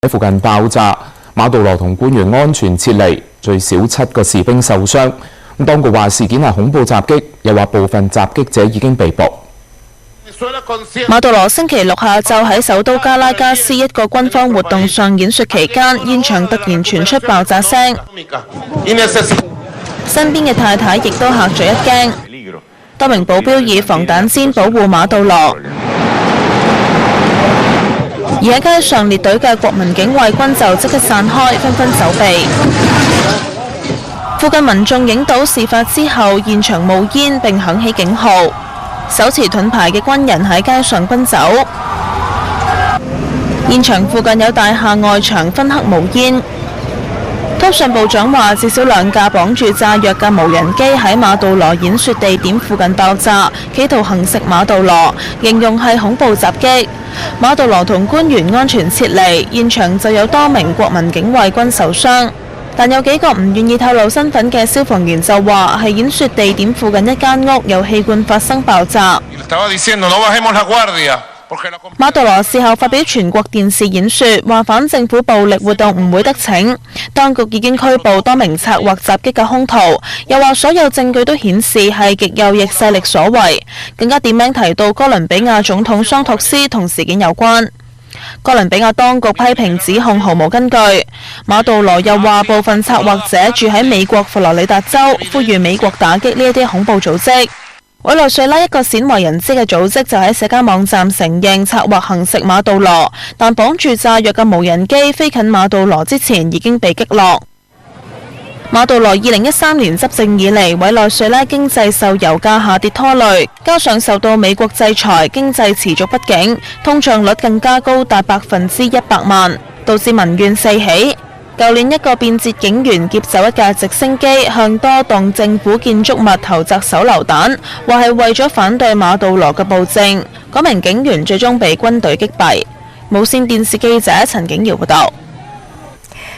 喺附近爆炸，馬杜羅同官員安全撤離，最少7個士兵受傷。當局話事件係恐怖襲擊，又話部分襲擊者已經被捕。馬杜羅星期六下晝喺首都加拉加斯一個軍方活動上演說期間，現場突然傳出爆炸聲，身邊嘅太太亦都嚇咗一驚。多名保鏢以防彈氈保護馬杜羅，而喺街上列隊嘅國民警衛軍就即刻散開，紛紛走避。附近民眾影到事發之後，現場冒煙並響起警號，手持盾牌嘅軍人喺街上奔走。現場附近有大廈外牆燻黑冒煙。通訊部長話，至少2架綁住炸藥嘅無人機喺馬杜羅演說地點附近爆炸，企圖行刺馬杜羅，形容係恐怖襲擊。馬杜羅同官員安全撤離，現場就有多名國民警衛軍受傷。但有幾個唔願意透露身份嘅消防員就話，係演說地點附近一間屋有氣罐發生爆炸。馬杜羅事後發表全國電視演說，話反政府暴力活動唔會得逞，當局已經拘捕多名策劃襲擊嘅兇徒，又話所有證據都顯示係極右翼勢力所為，更加點名提到哥倫比亞總統桑托斯同事件有關。哥倫比亞當局批評指控毫無根據。馬杜羅又話部分策劃者住喺美國佛羅里達州，呼籲美國打擊呢一啲恐怖組織。委內瑞拉一個鮮為人知嘅組織就喺社交網站承認策劃行刺馬杜羅，但綁住炸藥嘅無人機飛近馬杜羅之前已經被擊落。馬杜羅2013年執政以嚟，委內瑞拉經濟受油價下跌拖累，加上受到美國制裁，經濟持續不景，通脹率更加高達100萬，導致民怨四起。舊年一個變節警員劫走一架直升機，向多棟政府建築物投擲手榴彈，話係為咗反對馬杜羅嘅暴政。嗰名警員最終被軍隊擊斃。無線電視記者陳景瑤報道。